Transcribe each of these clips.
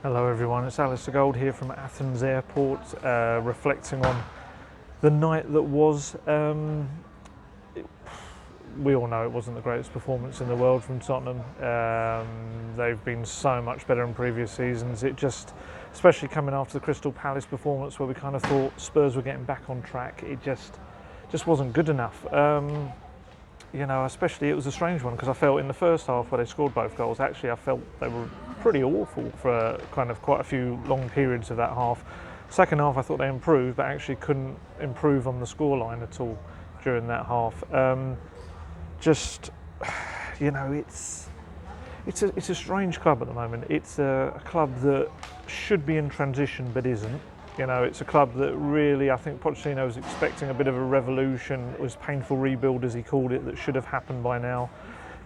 Hello everyone, it's Alistair Gold here from Athens Airport, reflecting on the night that was. We all know it wasn't the greatest performance in the world from Tottenham. They've been so much better in previous seasons. It just, especially coming after the Crystal Palace performance where we kind of thought Spurs were getting back on track, it just wasn't good enough. Especially it was a strange one because I felt in the first half where they scored both goals, actually I felt they were pretty awful for kind of quite a few long periods of that half. Second half I thought they improved, but actually couldn't improve on the scoreline at all during that half. It's a strange club at the moment. It's a club that should be in transition but isn't. It's a club that really, I think Pochettino was expecting a bit of a revolution. It was painful rebuild, as he called it, that should have happened by now.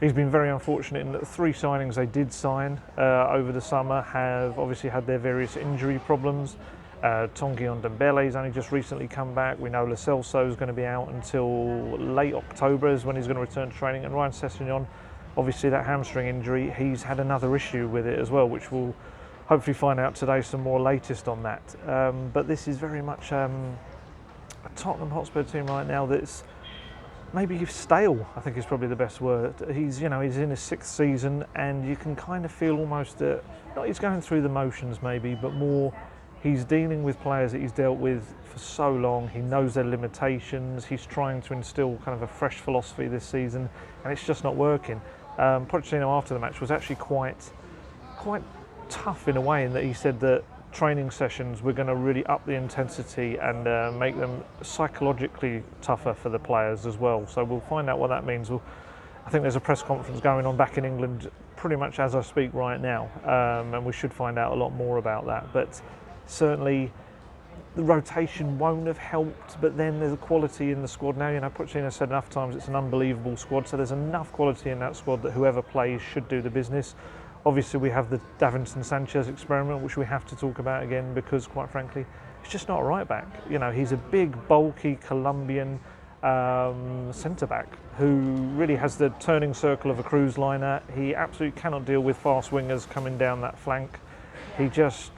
He's been very unfortunate in that the three signings they did sign over the summer have obviously had their various injury problems. Tanguy Ndombele's only just recently come back. We know Lo Celso is going to be out until late October is when he's going to return to training. And Ryan Sessegnon, obviously that hamstring injury, he's had another issue with it as well, which we'll hopefully find out today some more latest on that. But this is very much a Tottenham Hotspur team right now that's maybe stale, I think is probably the best word. He's in his sixth season and you can kind of feel almost that, not he's going through the motions maybe, but more he's dealing with players that he's dealt with for so long. He knows their limitations. He's trying to instill kind of a fresh philosophy this season and it's just not working. Pochettino after the match was actually quite tough in a way in that he said that training sessions were going to really up the intensity and make them psychologically tougher for the players as well. So we'll find out what that means. I think there's a press conference going on back in England pretty much as I speak right now, and we should find out a lot more about that. But certainly the rotation won't have helped, but then there's a quality in the squad now. Pochettino said enough times it's an unbelievable squad, so there's enough quality in that squad that whoever plays should do the business. Obviously we have the Davinson Sanchez experiment, which we have to talk about again because quite frankly he's just not a right back. He's a big bulky Colombian centre-back who really has the turning circle of a cruise liner. He absolutely cannot deal with fast wingers coming down that flank. He just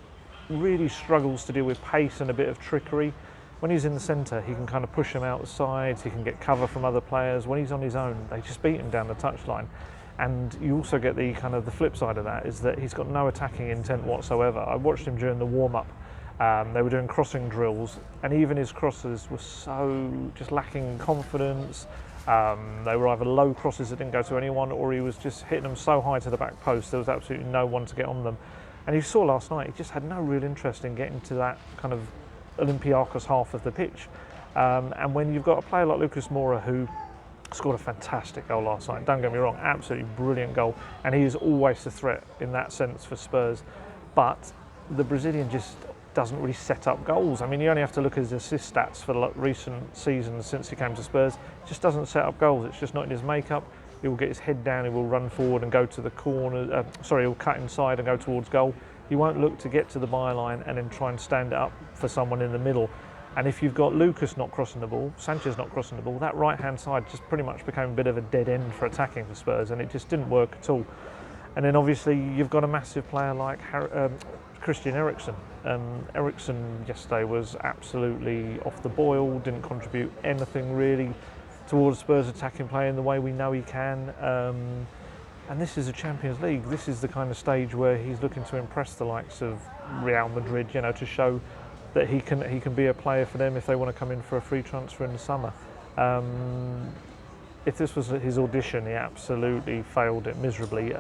really struggles to deal with pace and a bit of trickery. When he's in the centre he can kind of push him out the sides, he can get cover from other players. When he's on his own they just beat him down the touchline. And you also get the flip side of that is that he's got no attacking intent whatsoever. I watched him during the warm-up. They were doing crossing drills and even his crosses were so just lacking confidence. They were either low crosses that didn't go to anyone or he was just hitting them so high to the back post there was absolutely no one to get on them. And you saw last night he just had no real interest in getting to that kind of Olympiacos half of the pitch. And when you've got a player like Lucas Moura who scored a fantastic goal last night, don't get me wrong, absolutely brilliant goal, and he is always the threat in that sense for Spurs, but the Brazilian just doesn't really set up goals. I mean, you only have to look at his assist stats for the recent seasons since he came to Spurs. He just doesn't set up goals. It's just not in his makeup. He will get his head down, he will run forward and go to the corner, he'll cut inside and go towards goal. He won't look to get to the byline and then try and stand it up for someone in the middle. And if you've got Lucas not crossing the ball, Sanchez not crossing the ball, that right-hand side just pretty much became a bit of a dead end for attacking for Spurs, and it just didn't work at all. And then obviously you've got a massive player like Christian Eriksen. Eriksen yesterday was absolutely off the boil, didn't contribute anything really towards Spurs attacking play in the way we know he can. And this is a Champions League. This is the kind of stage where he's looking to impress the likes of Real Madrid, to show that he can be a player for them if they want to come in for a free transfer in the summer. If this was his audition, he absolutely failed it miserably.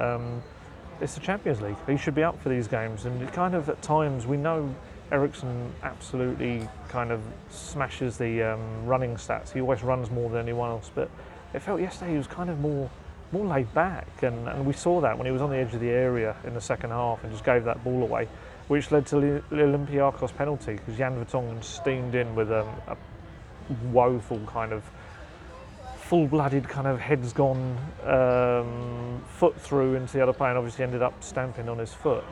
It's the Champions League. He should be up for these games, and it kind of at times we know Eriksen absolutely kind of smashes the running stats. He always runs more than anyone else, but it felt yesterday he was kind of more laid back, and we saw that when he was on the edge of the area in the second half and just gave that ball away, which led to the Olympiacos penalty because Jan Vertonghen steamed in with a woeful kind of full-blooded kind of heads gone foot through into the other player and obviously ended up stamping on his foot.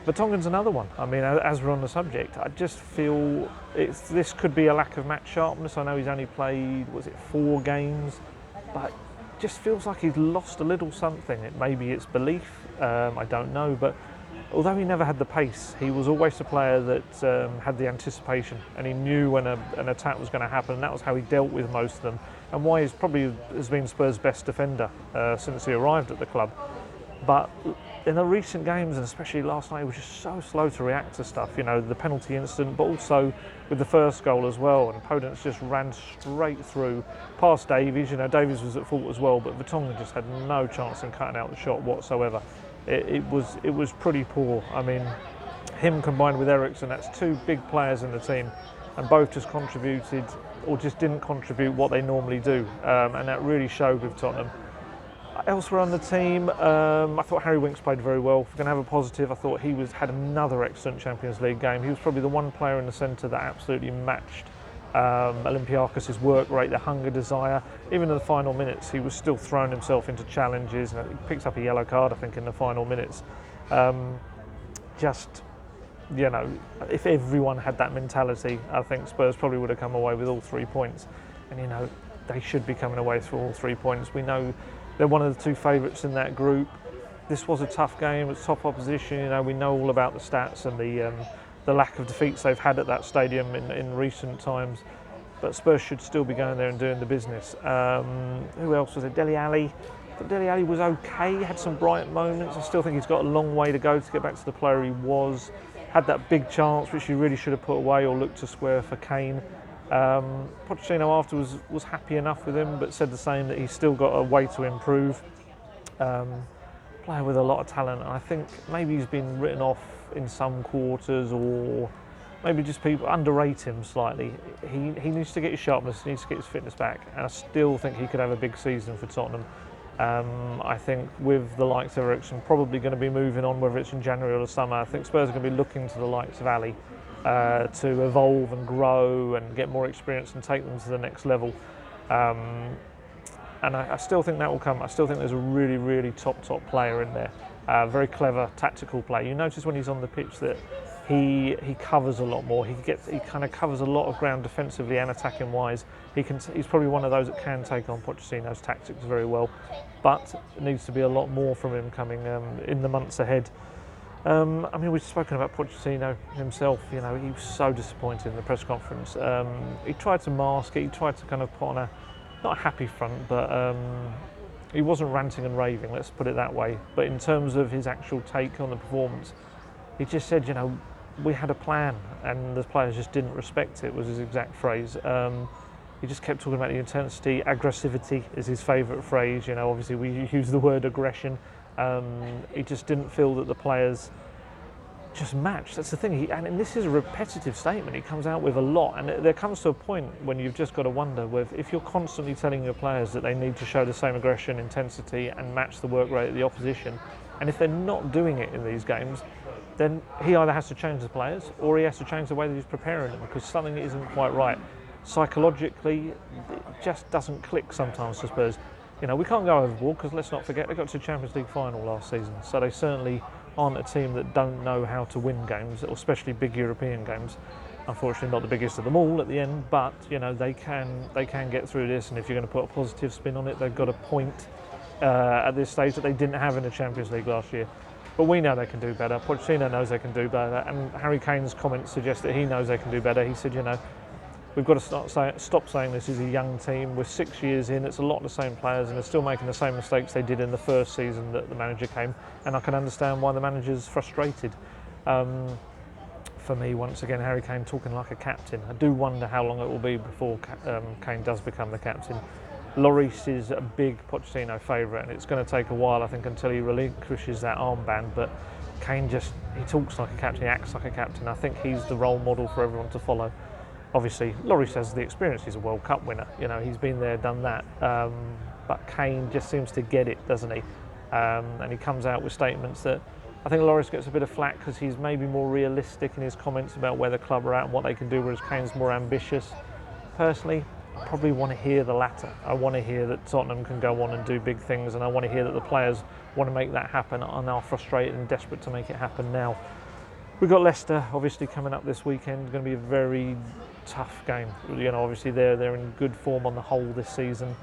Vertonghen's another one. I mean, as we're on the subject, I just feel this could be a lack of match sharpness. I know he's only played, 4 games, but just feels like he's lost a little something. Maybe it's belief, I don't know, but although he never had the pace, he was always a player that had the anticipation, and he knew when an attack was going to happen, and that was how he dealt with most of them, and why he's probably has been Spurs' best defender since he arrived at the club. But in the recent games, and especially last night, he was just so slow to react to stuff, the penalty incident, but also with the first goal as well, and Podence just ran straight through past Davies. Davies was at fault as well, but Vertonghen just had no chance in cutting out the shot whatsoever. It was pretty poor. I mean, him combined with Eriksen, that's two big players in the team, and both just contributed or just didn't contribute what they normally do, and that really showed with Tottenham. Elsewhere on the team, I thought Harry Winks played very well. If we're going to have a positive, I thought he had another excellent Champions League game. He was probably the one player in the centre that absolutely matched Olympiacos' work rate, their hunger, desire. Even in the final minutes, he was still throwing himself into challenges. He picked up a yellow card, I think, in the final minutes. If everyone had that mentality, I think Spurs probably would have come away with all 3 points. And, they should be coming away with all 3 points. We know they're one of the two favourites in that group. This was a tough game, it's top opposition. We know all about the stats and the lack of defeats they've had at that stadium in recent times. But Spurs should still be going there and doing the business. Who else was there? Dele Alli. Dele Alli was okay, had some bright moments. I still think he's got a long way to go to get back to the player he was. Had that big chance which he really should have put away or looked to square for Kane. Pochettino afterwards was happy enough with him, but said the same, that he's still got a way to improve. Player with a lot of talent, and I think maybe he's been written off in some quarters, or maybe just people underrate him slightly. He needs to get his sharpness, he needs to get his fitness back, and I still think he could have a big season for Tottenham. I think with the likes of Eriksen probably going to be moving on, whether it's in January or the summer, I think Spurs are going to be looking to the likes of Ali to evolve and grow and get more experience and take them to the next level. And I still think that will come. I still think there's a really, really top player in there. Very clever tactical player. You notice when he's on the pitch that he covers a lot more. He kind of covers a lot of ground defensively and attacking wise. He's probably one of those that can take on Pochettino's tactics very well, but it needs to be a lot more from him coming in the months ahead. We've spoken about Pochettino himself. He was so disappointed in the press conference. He tried to mask it. He tried to kind of put on not a happy front, but he wasn't ranting and raving, let's put it that way. But in terms of his actual take on the performance, he just said, we had a plan and the players just didn't respect it, was his exact phrase. He just kept talking about the intensity. Aggressivity is his favourite phrase. Obviously we use the word aggression. He just didn't feel that the players just matched. That's the thing. And this is a repetitive statement he comes out with a lot. And there comes to a point when you've just got to wonder if you're constantly telling your players that they need to show the same aggression, intensity, and match the work rate of the opposition, and if they're not doing it in these games, then he either has to change the players or he has to change the way that he's preparing them, because something isn't quite right. Psychologically, it just doesn't click sometimes for Spurs. We can't go overboard, because let's not forget they got to the Champions League final last season, so they certainly aren't a team that don't know how to win games, or especially big European games. Unfortunately, not the biggest of them all at the end, but they can get through this. And if you're going to put a positive spin on it, they've got a point at this stage that they didn't have in the Champions League last year. But we know they can do better. Pochettino knows they can do better, and Harry Kane's comments suggest that he knows they can do better. He said, we've got to stop saying this is a young team. We're 6 years in, it's a lot of the same players, and they're still making the same mistakes they did in the first season that the manager came, and I can understand why the manager's frustrated. For me, once again, Harry Kane talking like a captain. I do wonder how long it will be before Kane does become the captain. Lloris is a big Pochettino favourite, and it's going to take a while, I think, until he relinquishes that armband, but Kane he talks like a captain, he acts like a captain. I think he's the role model for everyone to follow. Obviously, Lloris has the experience. He's a World Cup winner. He's been there, done that. But Kane just seems to get it, doesn't he? And he comes out with statements that I think Lloris gets a bit of flack because he's maybe more realistic in his comments about where the club are at and what they can do, whereas Kane's more ambitious. Personally, I probably want to hear the latter. I want to hear that Tottenham can go on and do big things, and I want to hear that the players want to make that happen and are frustrated and desperate to make it happen now. We've got Leicester obviously coming up this weekend. It's going to be a very tough game. Obviously they're in good form on the whole this season.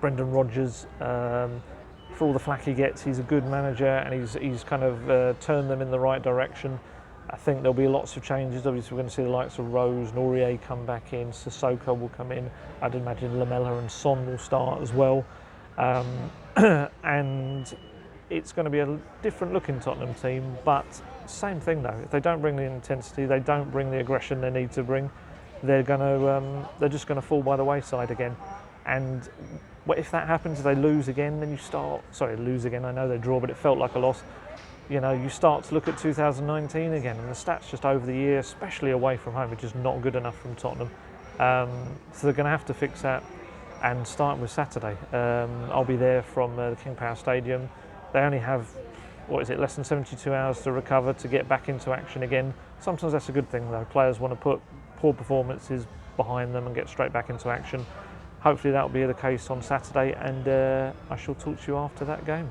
Brendan Rodgers, for all the flack he gets, he's a good manager, and he's kind of turned them in the right direction. I think there'll be lots of changes. Obviously, we're going to see the likes of Rose, Aurier come back in, Sissoko will come in. I'd imagine Lamela and Son will start as well. And it's going to be a different looking Tottenham team, but same thing though. If they don't bring the intensity, they don't bring the aggression they need to bring, they're just going to fall by the wayside again. And if that happens, if they lose again, then lose again. I know they draw, but it felt like a loss. You know, you start to look at 2019 again, and the stats just over the year, especially away from home, are just not good enough from Tottenham. So they're going to have to fix that, and starting with Saturday. I'll be there from the King Power Stadium. They only have, less than 72 hours to recover to get back into action again. Sometimes that's a good thing though. Players want to put poor performances behind them and get straight back into action. Hopefully that will be the case on Saturday, and I shall talk to you after that game.